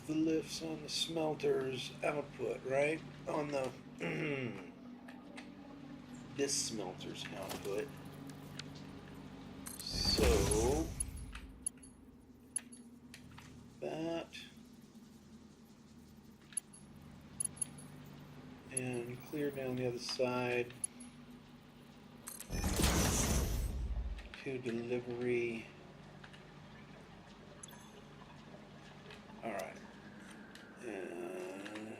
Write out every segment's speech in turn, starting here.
the lifts on the smelter's output, right? On the this smelter's output. So that and clear down the other side to delivery. All right, and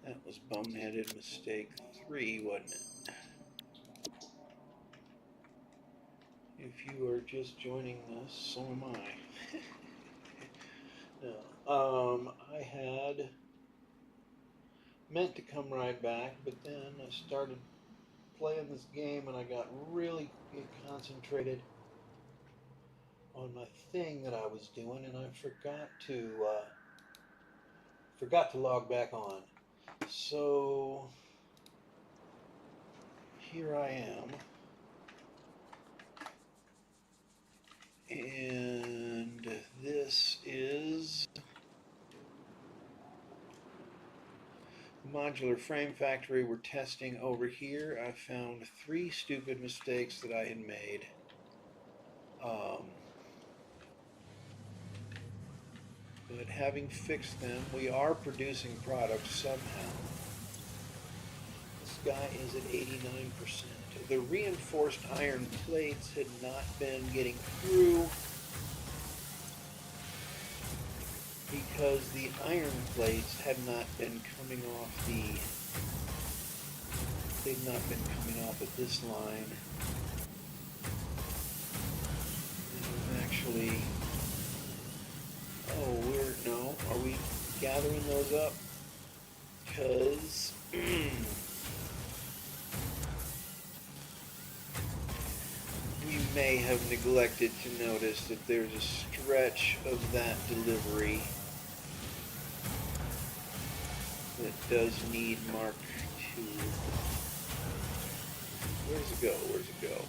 that was bum-headed mistake 3, wasn't it? If you are just joining us, so am I. No, I had meant to come right back, but then I started playing this game and I got really concentrated on my thing that I was doing, and I forgot to log back on. So here I am, and this is the modular frame factory we're testing over here. I found 3 stupid mistakes that I had made. But having fixed them, we are producing product somehow. This guy is at 89%. The reinforced iron plates had not been getting through because the iron plates had not been coming off they've not been coming off at this line. And actually, are we gathering those up? Because we may have neglected to notice that there's a stretch of that delivery that does need Mark II. Where's it go? Where's it go?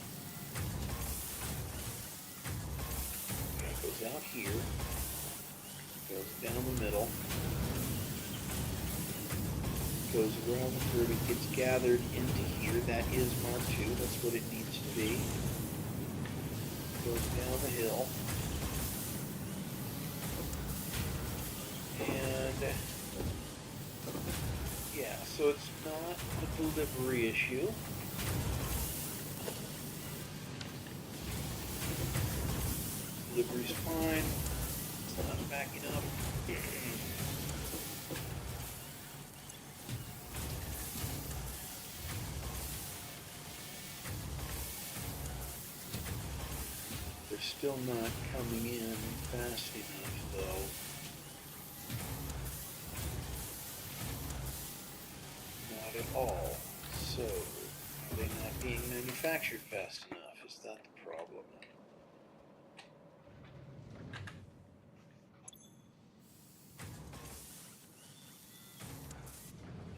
Okay, it goes out here. Goes down the middle. Goes around the curve. It gets gathered into here. That is Mark II. That's what it needs to be. Goes down the hill. And yeah, so it's not a delivery issue. Delivery's fine. It's not backing up. They're still not coming in fast enough, though. Not at all. So, are they not being manufactured fast enough? Is that the problem?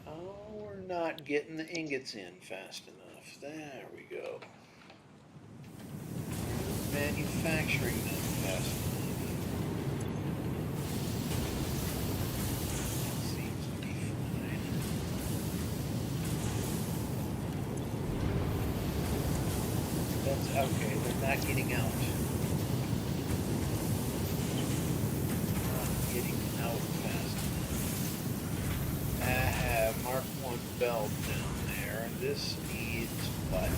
Oh, we're not getting the ingots in fast enough. There we go. Manufacturing them fast enough. Seems to be fine. That's okay, they're not getting out. Not getting out fast enough. I have Mark I belt down there. This needs what?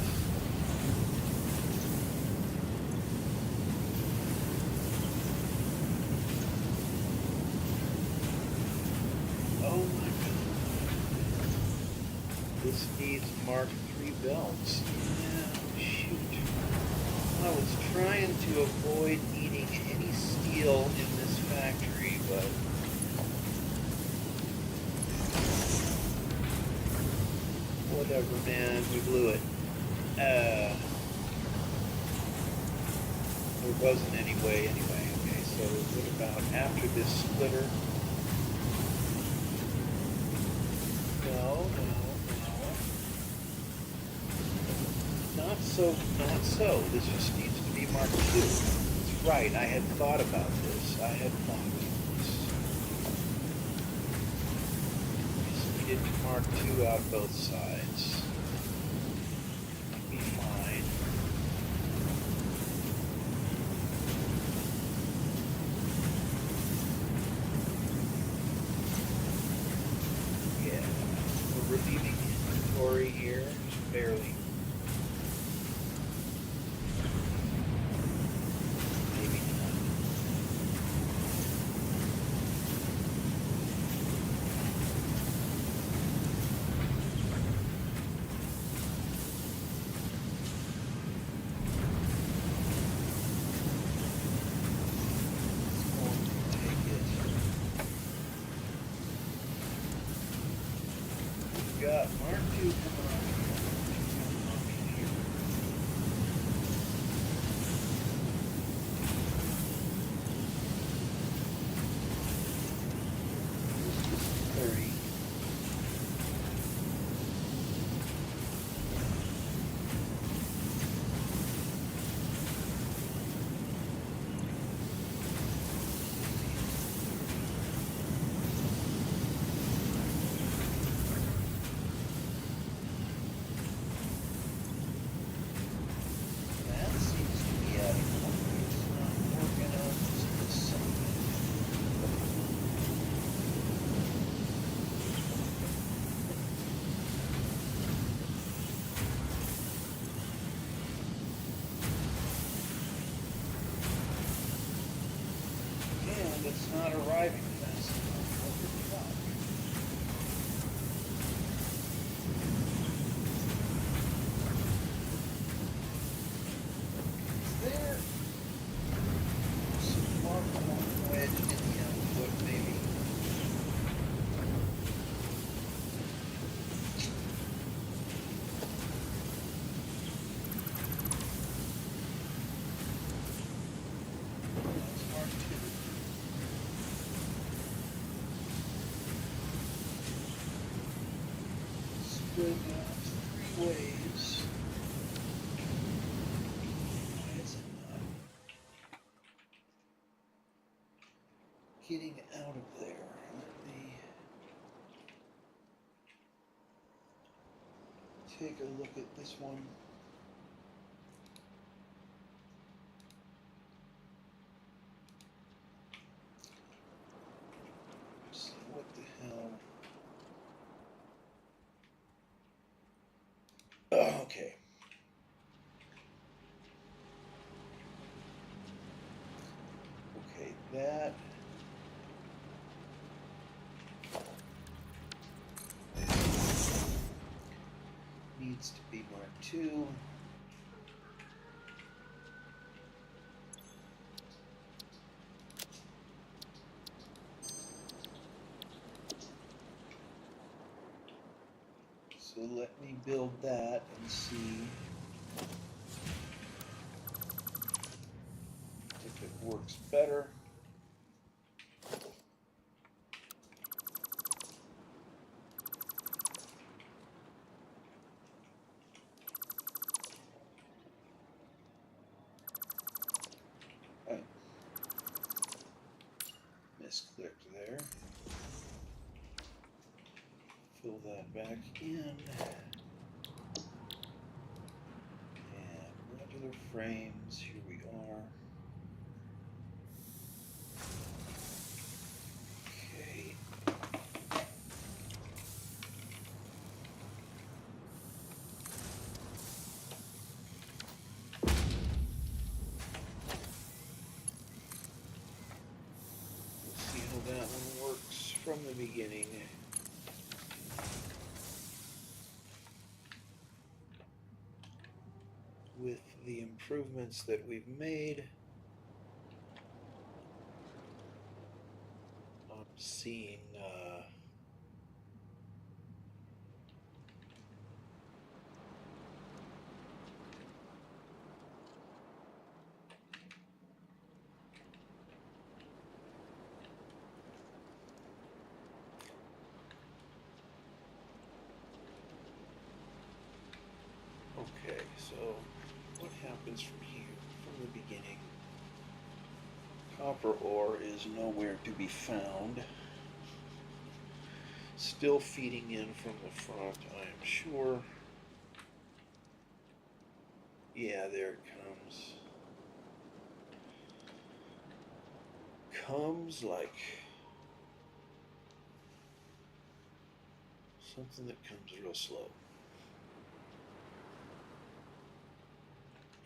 Oh my god. This needs Mark III belts. Yeah, shoot. I was trying to avoid needing any steel in this factory, but whatever, man, we blew it. There wasn't any way anyway. Okay, so what about after this splitter? No. Not so. This just needs to be Mark II. It's right, I had thought about this. I had thought about this. Just needed to mark 2 out both sides. Be fine. Yeah, we're relieving inventory here, just barely. Maybe not. Got Mark II coming on here. This is 30. It's not arriving fast enough. What the fuck? Is there some mark along wedge in the output, maybe? That's mark 2. Split out 3 ways. Why is it not getting out of there? Let me take a look at this one. See what the hell. Oh, okay. Okay, that needs to be mark 2. So let me build that and see if it works better. Right. Misclicked there. Fill that back in. And modular frames, here we are. Okay. Let's see how that one works from the beginning. With the improvements that we've made, I'm seeing okay, so what happens from here, from the beginning? Copper ore is nowhere to be found. Still feeding in from the front, I am sure. Yeah, there it comes. Comes like something that comes real slow.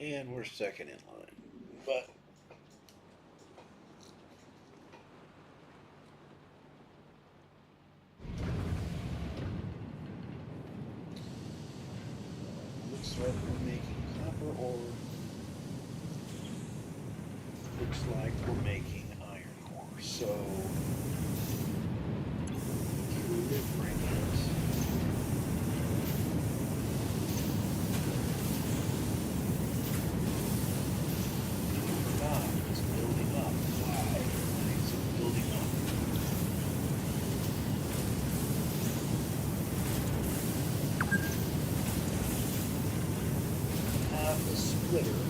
And we're second in line. But looks like we're making copper ore. Looks like we're making iron ore. So delivering it. It's building up. Why is it building up? Have the splitter.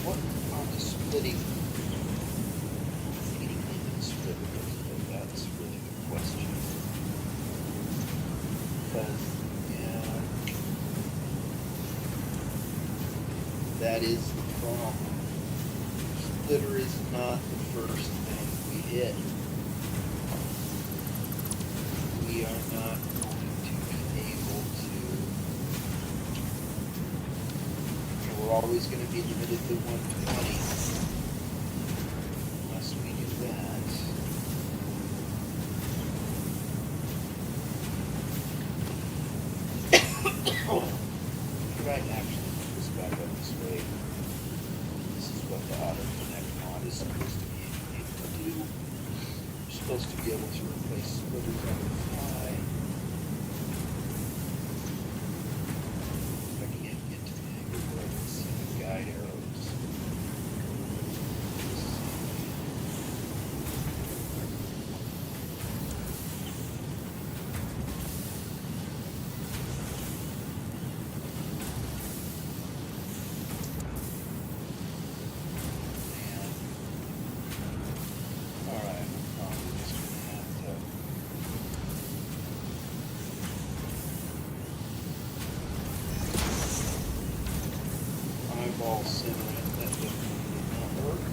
What are the splitting feeding into the splitter? That's really the question. Because, yeah, that is the problem. Splitter is not the first thing we hit. We are not going to be able to. We're always going to be limited to 120 unless we do that. Right, actually, let's back up this way. This is what the auto connect mod is supposed to be able to do. You're supposed to be able to replace splitters on the fly. I can't get to the angle where I can see the guide arrows. Eyeball center it, that definitely did not work.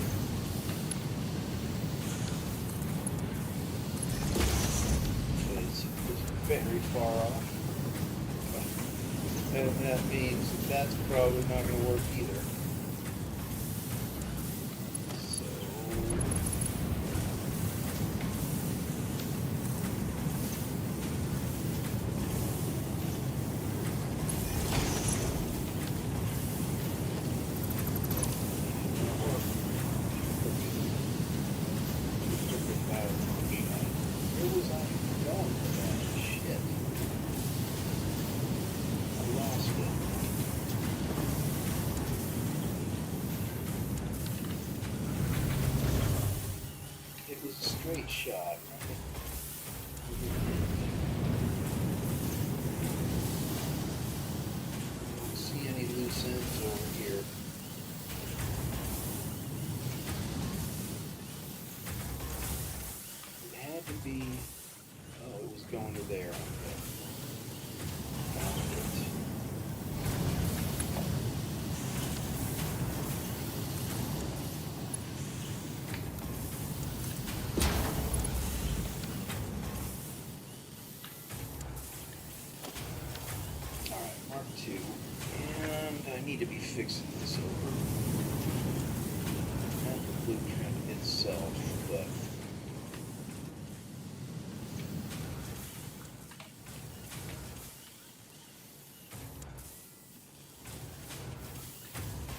Because it was very far off. And that means that's probably not going to work either. So where was I going with that shit? I lost it. It was a straight shot, right? I don't see any loose ends over here. It had to be. Oh, it was going to there. Okay. Found it. Alright, Mark II. And I need to be fixing this over. Not the blueprint itself, but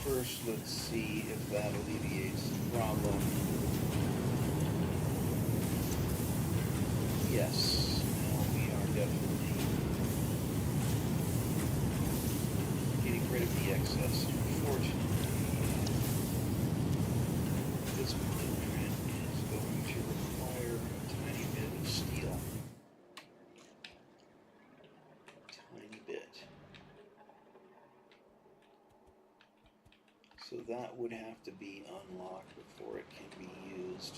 first, let's see if that alleviates the problem. Yes, now we are definitely getting rid of the excess. Unfortunately, this blueprint is going to require a tiny bit of steel. Tiny So that would have to be unlocked before it can be used.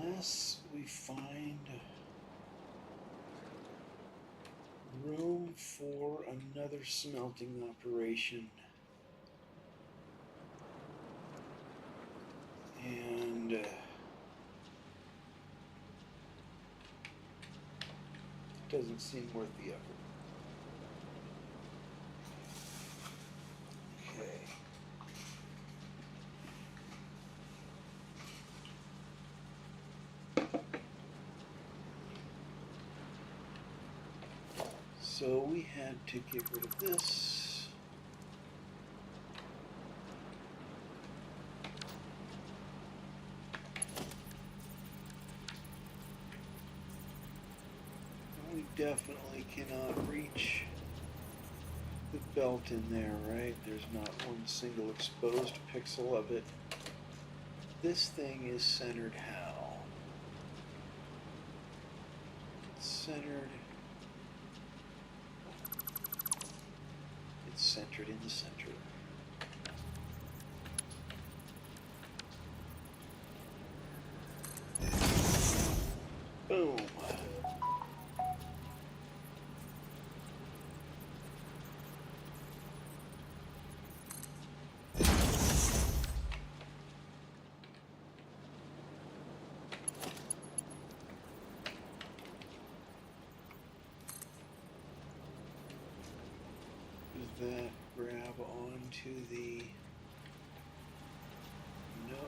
Unless we find room for another smelting operation. And it doesn't seem worth the effort. Okay. So we had to get rid of this. And we definitely cannot reach the belt in there, right? There's not one single exposed pixel of it. This thing is centered how? It's centered. It's centered in the center. Boom. Does that grab onto the... No.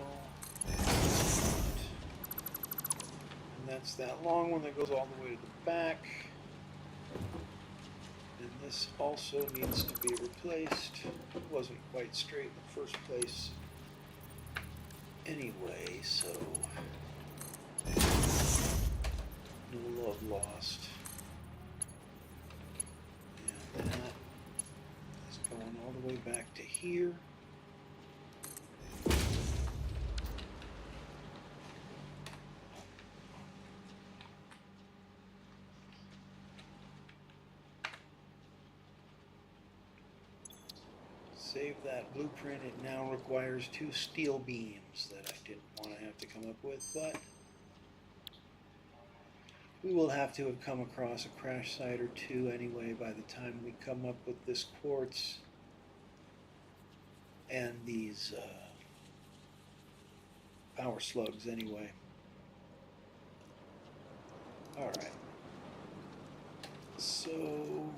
And that's that long one that goes all the way to the back. And this also needs to be replaced. It wasn't quite straight in the first place anyway, so no love lost. And that is going all the way back to here. Save that blueprint. It now requires 2 steel beams that I didn't want to have to come up with, but we will have to have come across a crash site or 2 anyway by the time we come up with this quartz and these power slugs anyway. Alright, so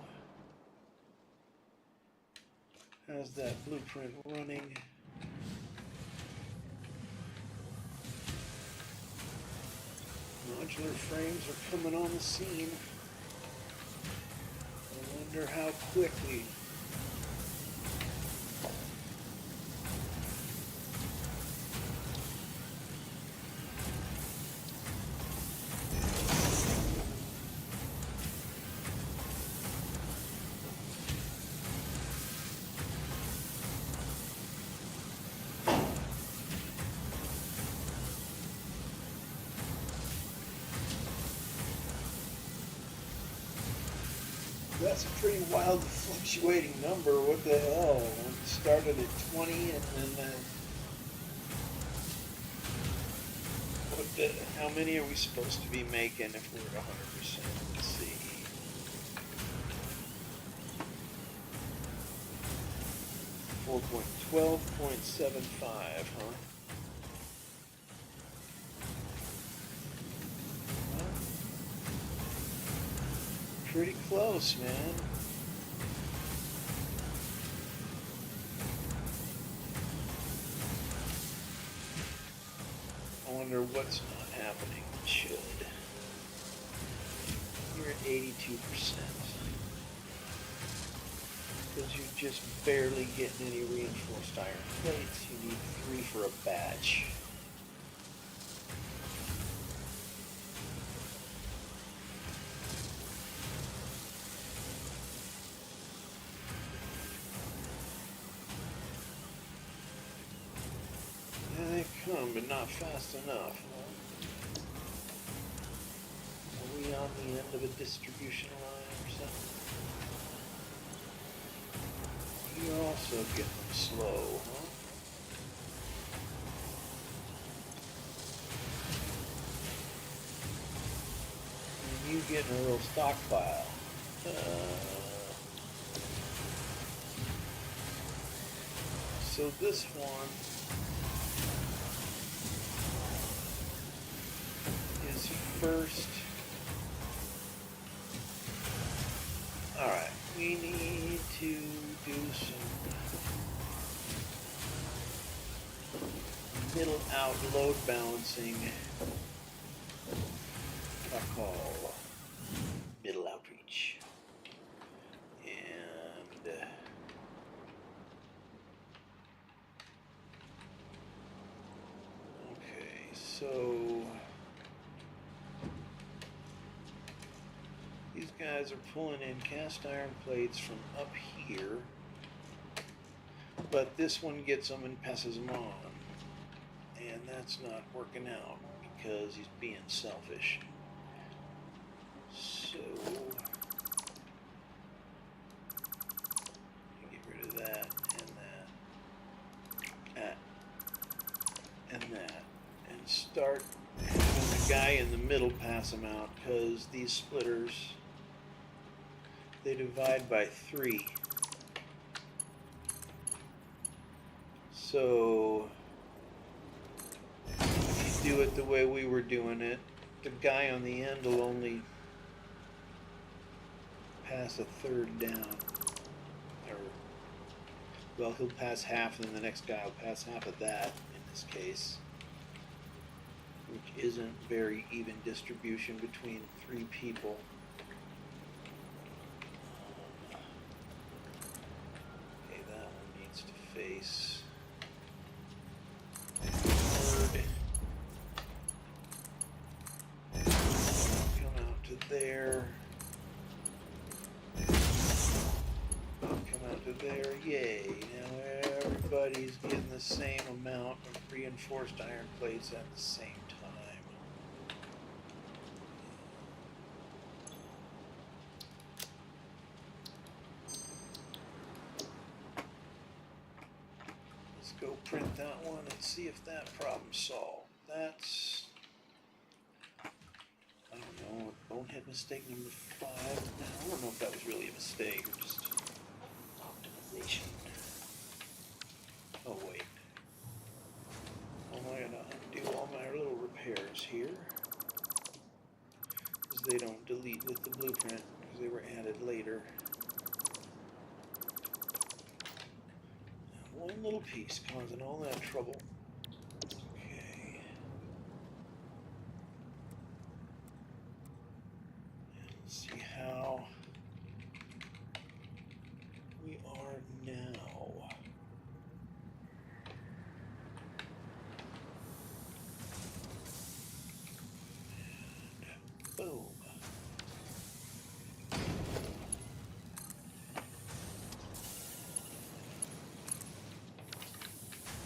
how's that blueprint running? Modular frames are coming on the scene. I wonder how quickly. That's a pretty wild fluctuating number. What the hell? We started at 20 and then how many are we supposed to be making if we're at 100%? Let's see. $12.75, huh? Pretty close, man. I wonder what's not happening. It should. You're at 82%. Because you're just barely getting any reinforced iron plates. You need 3 for a batch. They come, but not fast enough. Are we on the end of a distribution line or something? So getting them slow, huh? And you getting a little stockpile. So this one is first. Alright, we need to do some middle out load balancing. I call middle outreach. And okay, so these guys are pulling in cast iron plates from up here, but this one gets them and passes them on. And that's not working out because he's being selfish. So, get rid of that and that, and that, and start having the guy in the middle pass them out, because these splitters, they divide by 3. So if you do it the way we were doing it, the guy on the end will only pass a third down. Or, well, he'll pass half, and then the next guy will pass half of that in this case, which isn't very even distribution between 3 people. Okay, that one needs to face forward. Come out to there. Come out to there. Yay. Now everybody's getting the same amount of reinforced iron plates at the same time. Let's go print that one and see if that problem's solved. That's, I don't know, bonehead mistake number 5. I don't know if that was really a mistake or just optimization. Oh wait. I'm going to undo all my little repairs here, because they don't delete with the blueprint, because they were added later. One little piece causing all that trouble. Okay. And let's see how we are now. And boom.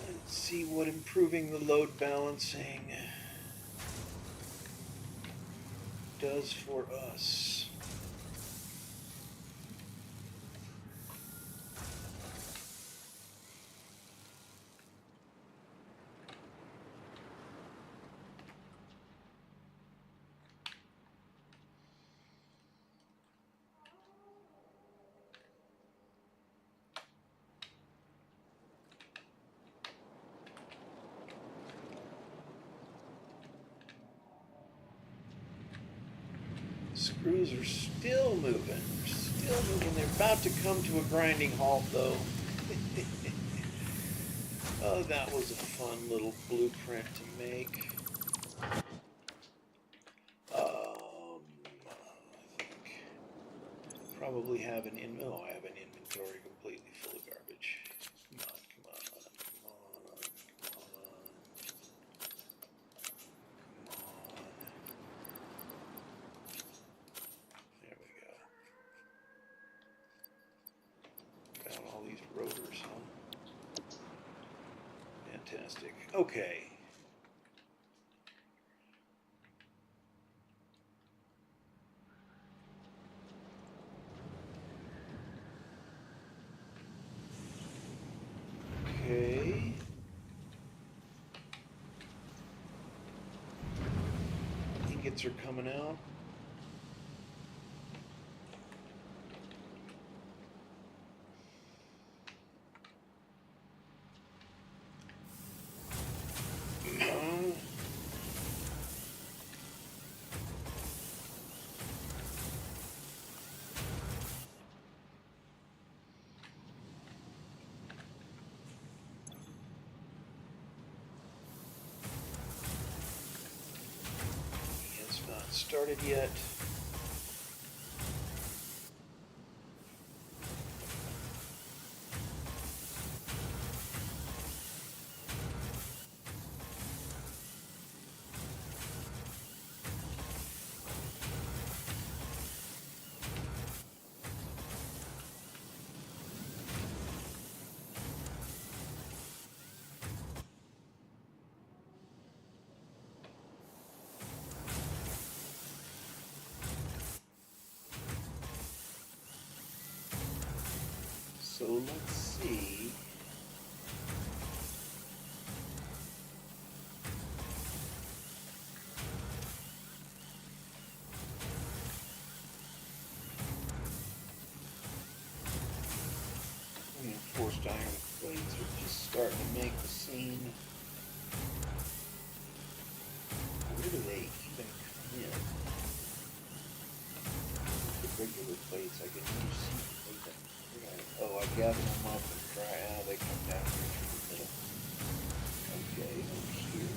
Let's see what improving the load balancing does for us. Screws are still moving. They're about to come to a grinding halt, though. Oh, that was a fun little blueprint to make. I think probably have an I have an inventory completely full of garbage. Come on. There we go. Got all these rotors, huh? Fantastic. Okay. ingots are coming out. It's not started yet. So let's see. Reinforced iron plates are just starting to make the scene. Where do they even come in? The regular plates, I can only see them. Oh, I gather them up and try out. They come down here through the middle. Okay, over here.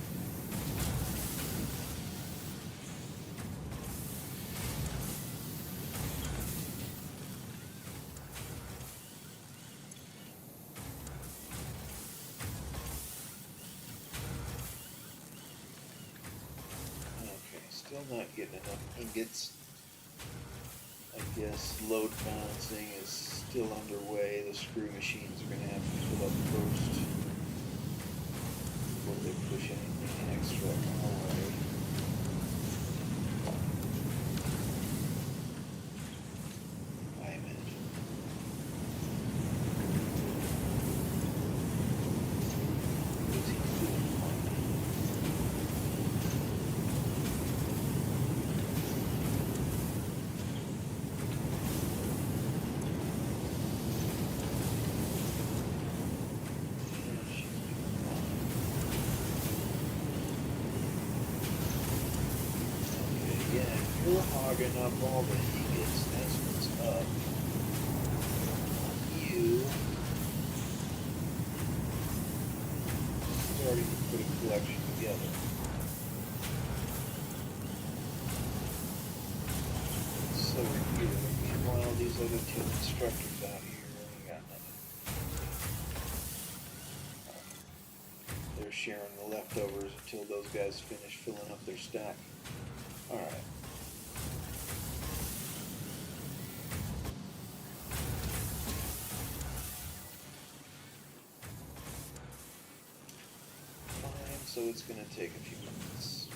Okay, still not getting enough ingots. I guess load balancing is still underway. The screw machines are going to have to fill up first before they push anything extra our way. I imagine. What's he doing? You're hogging up all the ingots. That's what's up. You starting to put a collection together. So here, meanwhile, these other two instructors out here ain't got nothing. They're sharing the leftovers until those guys finish filling up their stack. Alright. So it's going to take a few minutes.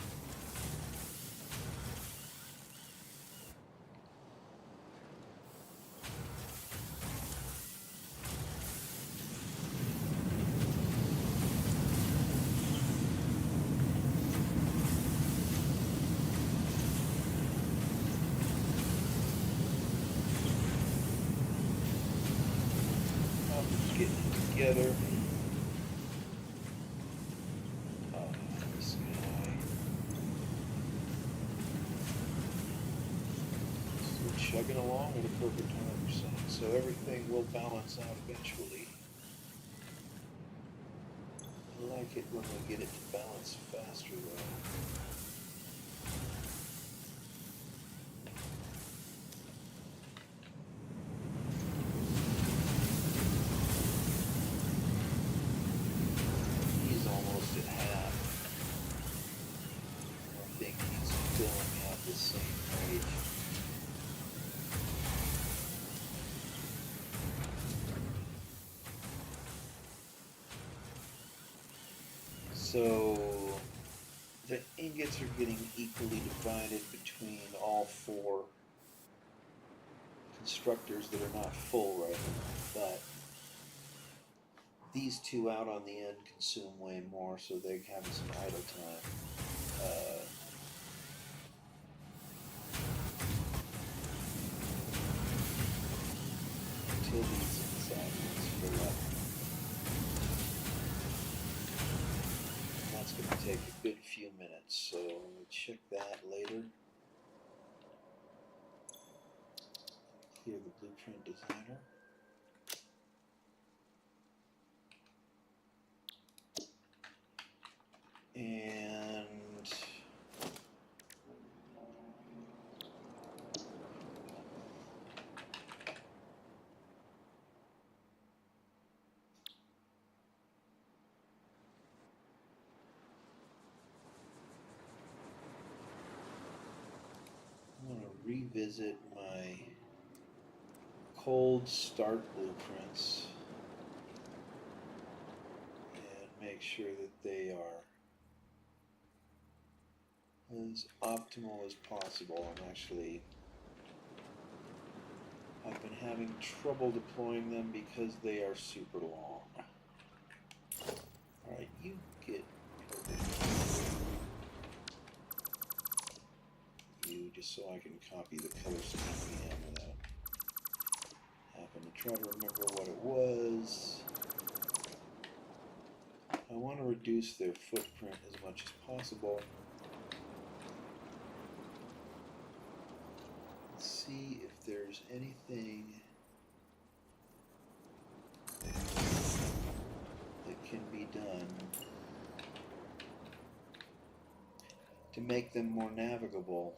I'm getting it together. Chugging along with a perfect 100%, so everything will balance out eventually. I like it when we get it to balance faster though. He's almost at half. I think he's filling out the same rate. So the ingots are getting equally divided between all four constructors that are not full right now, but these two out on the end consume way more, so they're having some idle time. until these ones fill up. That's going to take a good few minutes, so we'll check that later. Clear the Blueprint Designer. And I'm going to revisit my cold start blueprints and make sure that they are as optimal as possible. I've been having trouble deploying them because they are super long. Alright, you get you just so I can copy the color scheme again without having to try to remember what it was. I want to reduce their footprint as much as possible. Let's see if there's anything that can be done to make them more navigable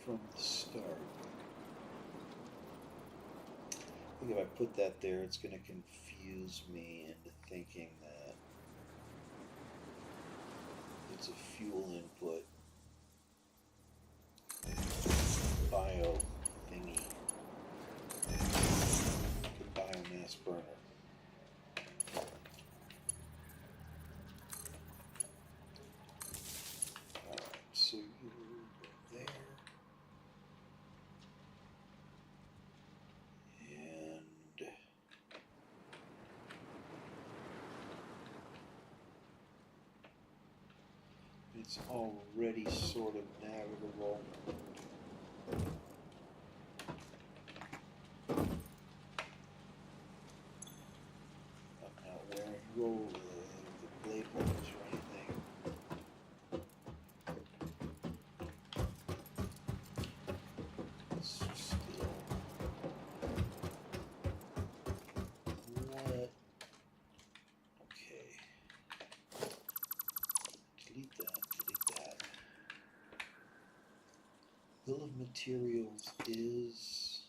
from the start. I think if I put that there, it's going to confuse me into thinking that it's a fuel input bio thingy, a biomass burner. Alright, so you go there. And it's already sort of navigable. I'm not wearing the blade runners or anything. It's still what? Okay. Delete that. Bill of materials is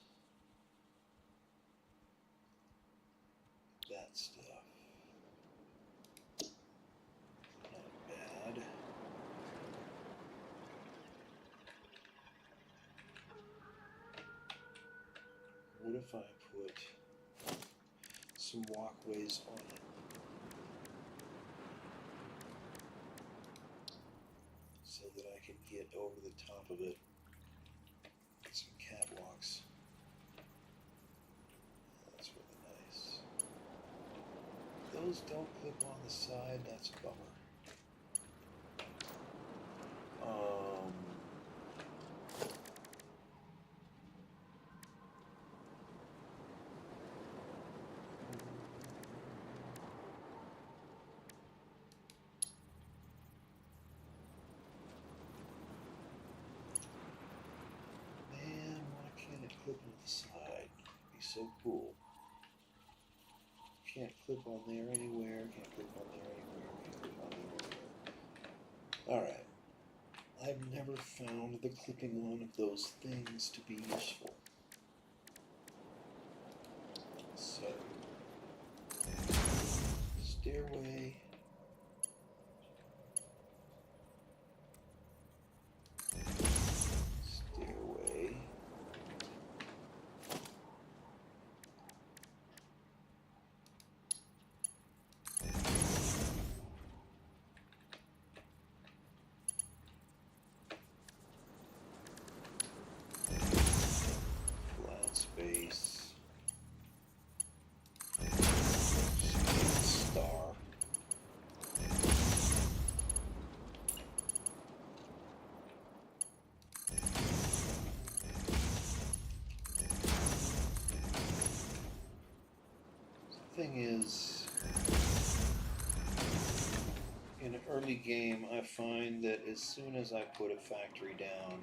that stuff. Not bad. What if I put some walkways on it? So that I can get over the top of it. Some catwalks. That's really nice. Those don't clip on the side, that's a bummer. Man, why can't it clip on the side? It'd be so cool. Can't clip on there anywhere, can't clip on there anywhere, can't clip on there anywhere. Alright. I've never found the clipping on of those things to be useful. So, stairway. Stairway. thing is, in an early game, I find that as soon as I put a factory down,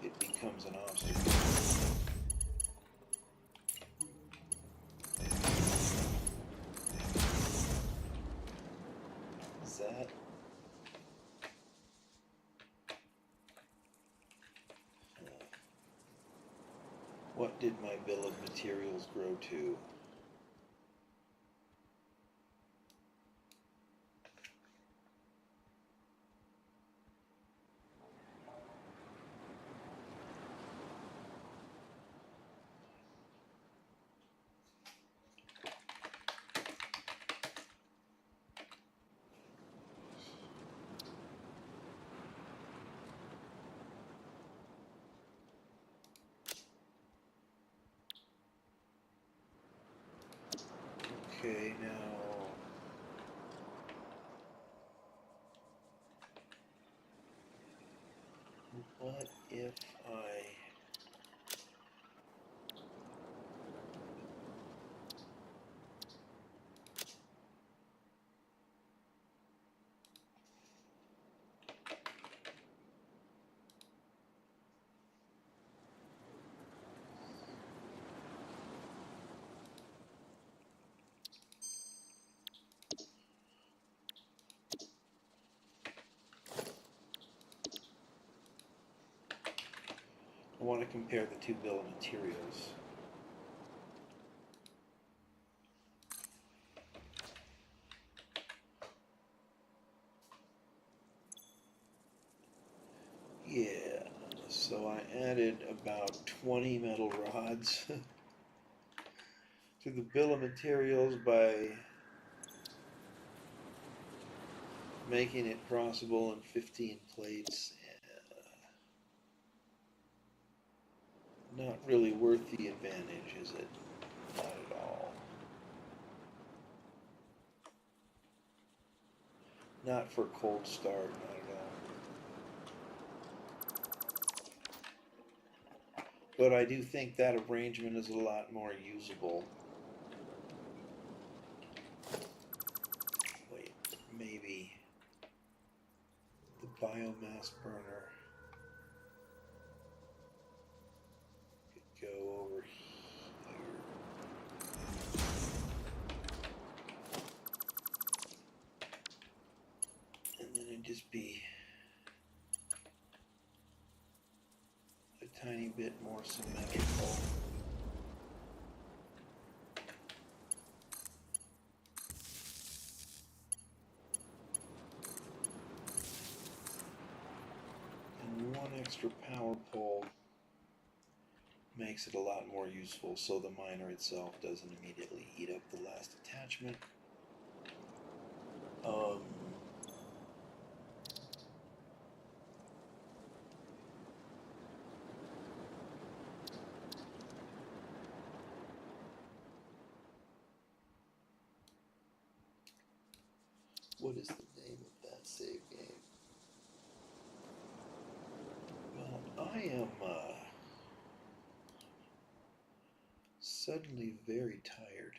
it becomes an obstacle. Is that? What did my bill of materials grow to? Okay, now what if I want to compare the two bill of materials? Yeah, so I added about 20 metal rods to the bill of materials by making it crossable in 15 plates. Not really worth the advantage, is it? Not at all. Not for cold start, not at all. But I do think that arrangement is a lot more usable. Wait, maybe the biomass burner could go over here. And then it'd just be a tiny bit more symmetrical. And one extra power pole makes it a lot more useful, so the miner itself doesn't immediately eat up the last attachment. What is the name of that save game? Well, I am suddenly very tired.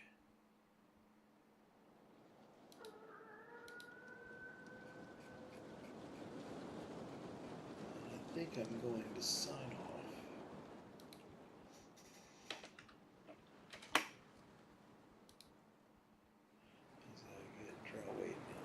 I think I'm going to sign off. As I get draw weight now.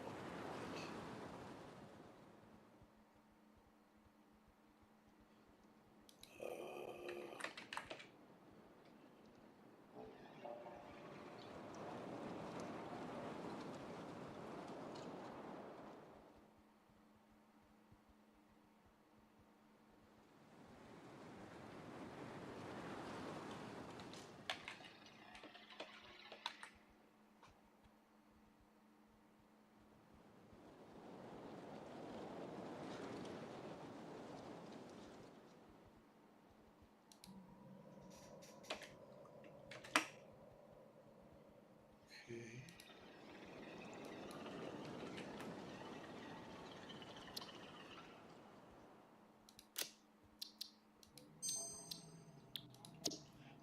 Okay.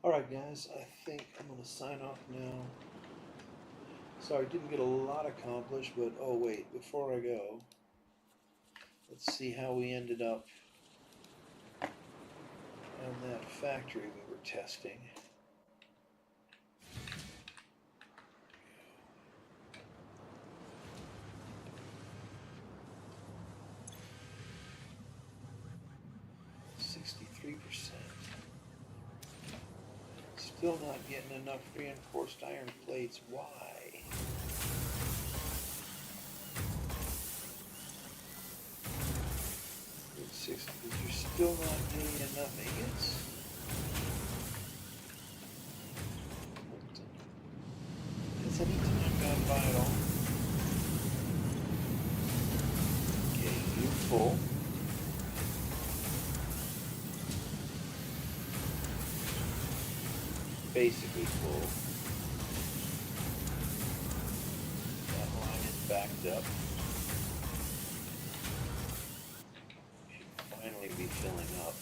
Alright guys, I think I'm going to sign off now. Sorry, didn't get a lot accomplished, but oh wait, before I go, let's see how we ended up on that factory we were testing. Still not getting enough reinforced iron plates. Why? Good 60, because you're still not getting enough ingots. Has any time gone by at all? Okay, you full. Basically full. That line is backed up. Should finally be filling up.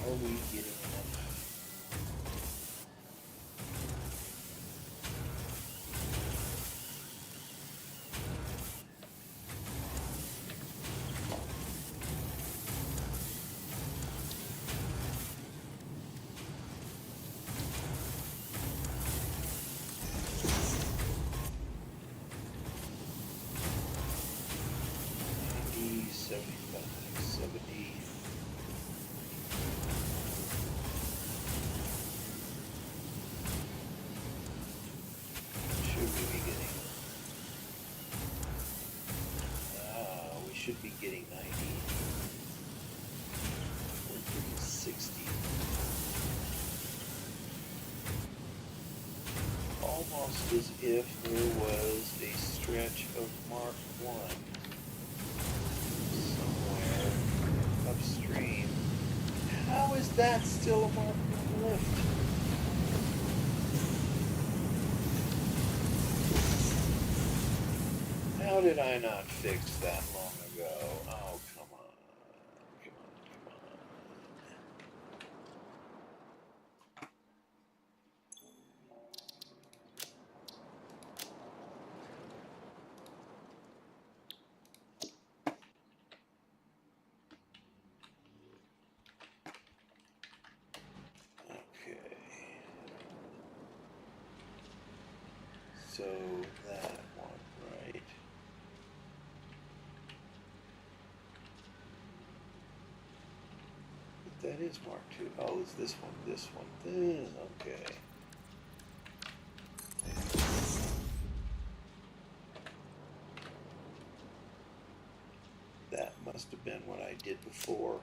Are we getting enough? Should be getting 90. We're getting 60. Almost as if there was a stretch of Mark 1 somewhere upstream. How is that still a Mark 1 lift? How did I not fix that long ago? Oh, come on. Come on, come on. Okay. So that one, right? That is Mark II. Oh, it's this one, this one. Okay. That must have been what I did before.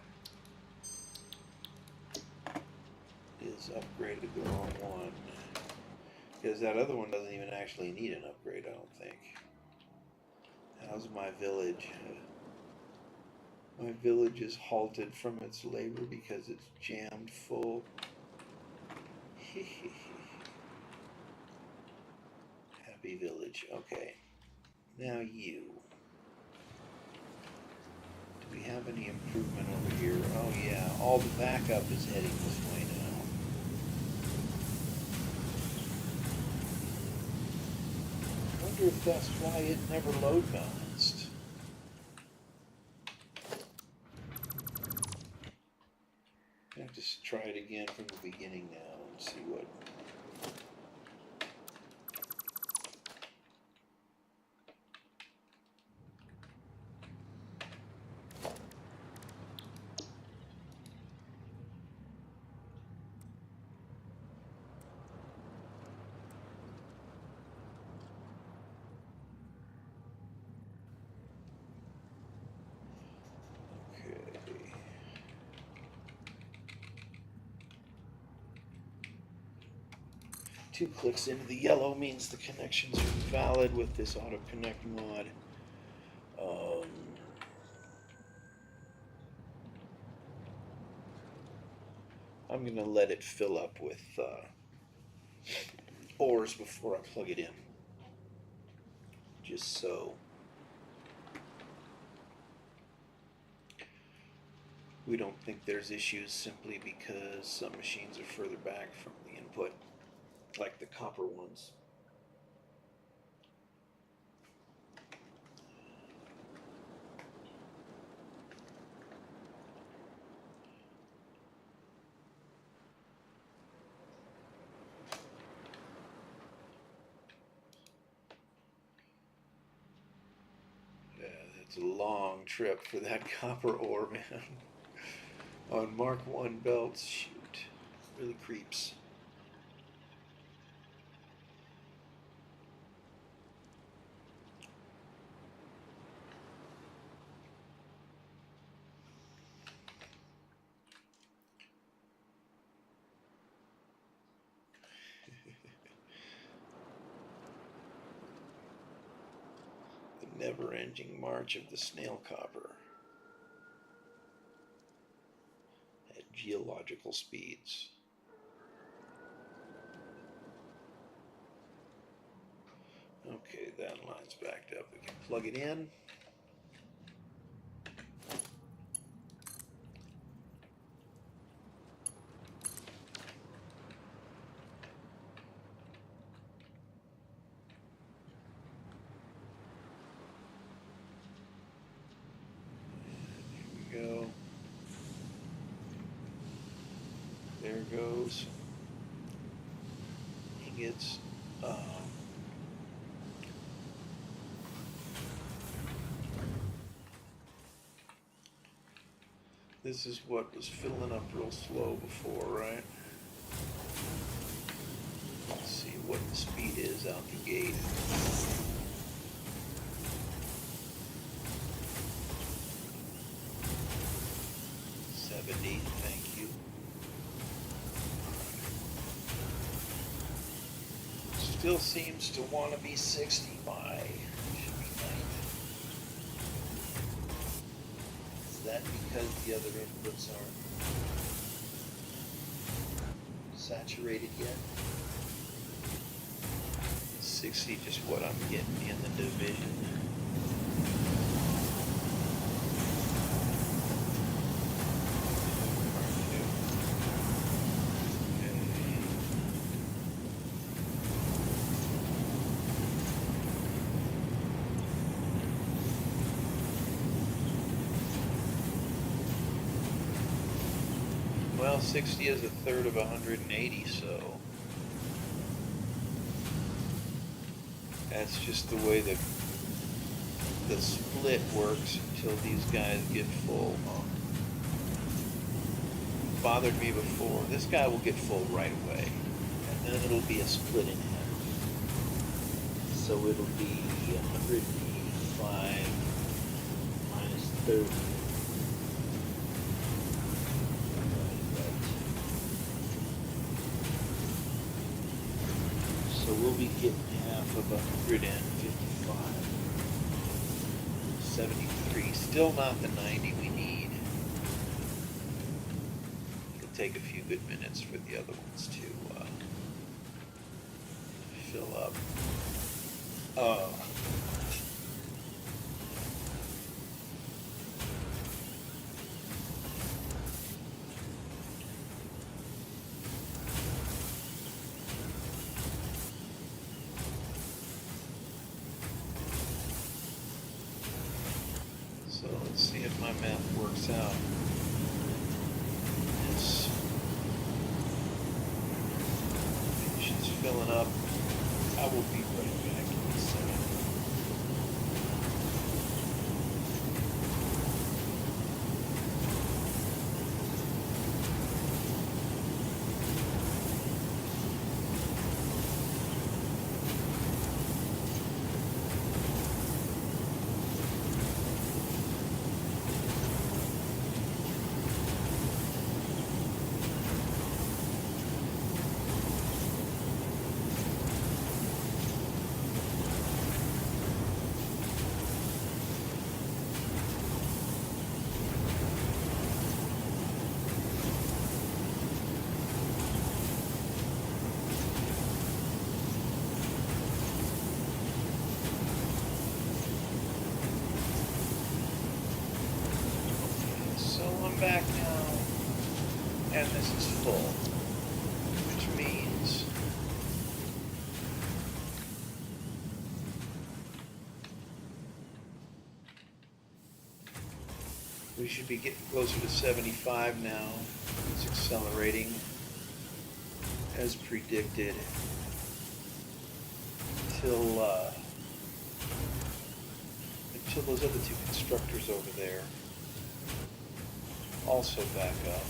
Is upgraded the wrong one. Because that other one doesn't even actually need an upgrade, I don't think. How's my village? My village is halted from its labor because it's jammed full. Happy village. Okay. Now you. Do we have any improvement over here? Oh yeah, all the backup is heading this way now. I wonder if that's why it never load balanced. I have to try it again from the beginning now and see what. Two clicks into the yellow means the connections are valid with this auto connect mod. I'm going to let it fill up with ores before I plug it in. Just so We don't think there's issues simply because some machines are further back from the input, like the copper ones. Yeah, that's a long trip for that copper ore, man. On Mark I belts, shoot, really creeps. The never-ending march of the snail copper at geological speeds. Okay, that line's backed up. We can plug it in. Here we go. There goes ingots. This is what was filling up real slow before, right? Let's see what the speed is out the gate. 70, thank you. Still seems to want to be 60 by. Should be 90. Is that because the other inputs aren't saturated yet? 60 just what I'm getting in the division. Well, 60 is a third of 180, so that's just the way the split works until these guys get full. Bothered me before. This guy will get full right away, and then it'll be a split in half. So it'll be 185 minus 30. So we'll be getting half of 155. 73. Still not the 90 we need. It'll take a few good minutes for the other ones to fill up. So let's see if my math works out. This she's filling up. I will be right back in a second. come back now, and this is full, which means we should be getting closer to 75 now. It's accelerating as predicted until those other two constructors over there also back up.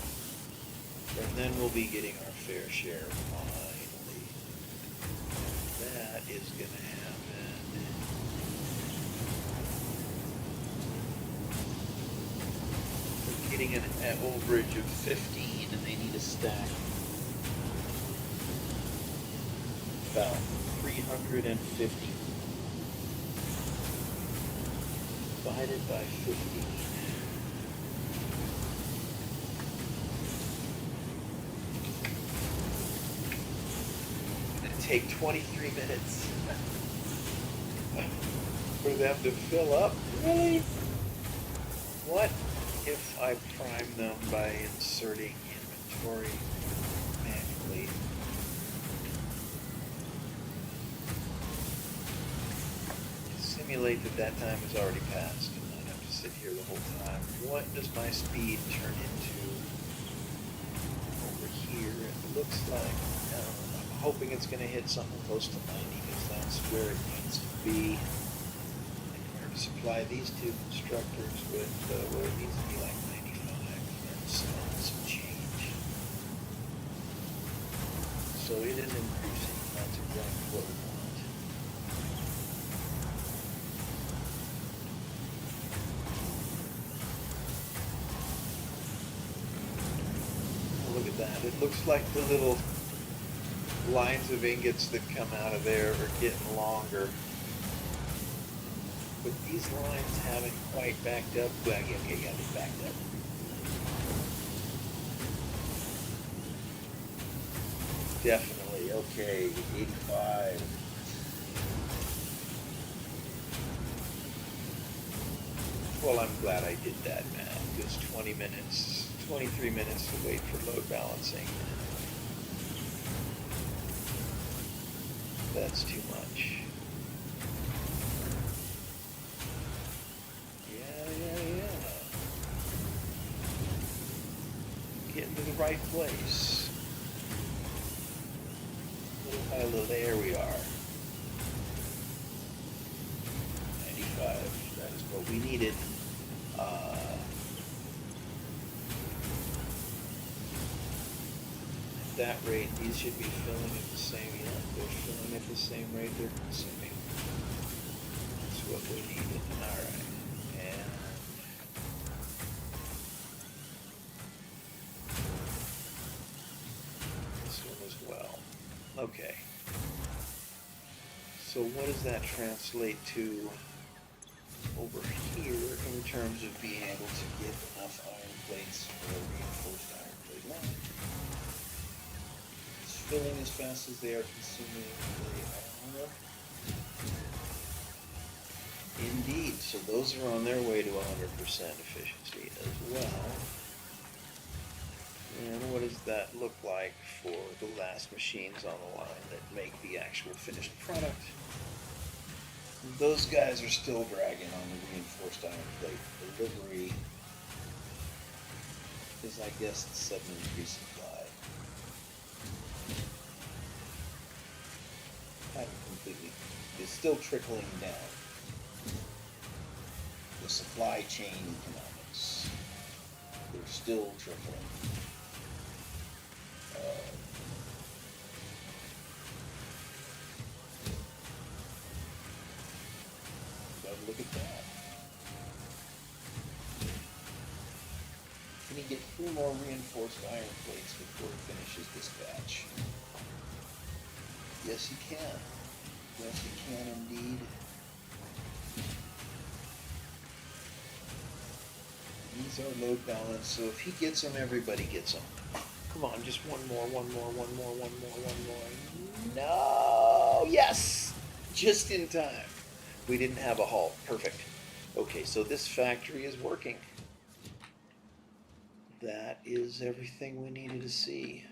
And then we'll be getting our fair share finally. That is going to happen. We're getting an overage of 15 and they need a stack about 350 divided by 15. Take 23 minutes for them to fill up? Really? What if I prime them by inserting inventory manually? Simulate that time has already passed and I have to sit here the whole time. What does my speed turn into over here? It looks like hoping it's going to hit something close to 90 because that's where it needs to be in order to supply these two constructors with where it needs to be like 95 and some change. So it is increasing. That's exactly what we want. Look at that. It looks like the little lines of ingots that come out of there are getting longer. But these lines haven't quite backed up. Well, yeah, they backed up. Definitely. Okay, 85. Well, I'm glad I did that, man. It was 20 minutes, 23 minutes to wait for load balancing. That's too much. Yeah. Getting to the right place. Little by little, there we are. 95, that is what we needed. At that rate, these should be filling at the same, they're filling at the same rate they're consuming. That's what we needed. Alright. And this one as well. Okay. So what does that translate to over here in terms of being able to get enough iron plates for a reinforced iron plate line? It's filling as fast as they are consuming the iron. Indeed, so those are on their way to 100% efficiency as well. And what does that look like for the last machines on the line that make the actual finished product? Those guys are still dragging on the reinforced iron plate delivery because I guess it's sudden increase supply. Haven't completely, it's still trickling down. The supply chain economics, they're still trickling. Look at that. Can he get 3 more reinforced iron plates before he finishes this batch? Yes, he can. Yes, he can indeed. These are load balanced, so if he gets them, everybody gets them. Come on, just one more. No! Yes! Just in time. We didn't have a halt. Perfect. Okay, so this factory is working. that is everything we needed to see.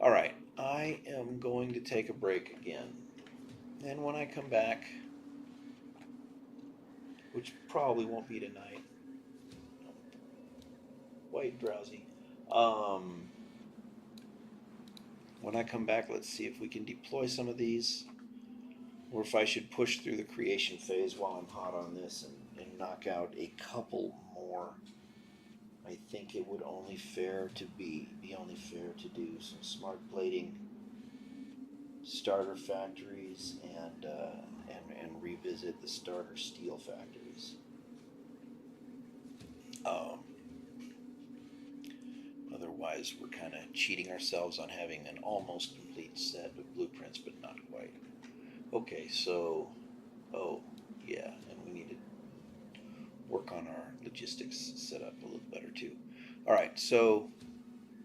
All right, I am going to take a break again. And when I come back, which probably won't be tonight, quite drowsy. Um, when I come back, let's see if we can deploy some of these, or if I should push through the creation phase while I'm hot on this and knock out a couple more. I think it would only be only fair to do some smart plating, starter factories, and revisit the starter steel factories. Um, Otherwise, we're kind of cheating ourselves on having an almost complete set of blueprints, but not quite. Okay, so, oh, yeah, and we need to work on our logistics set up a little better too. All right, so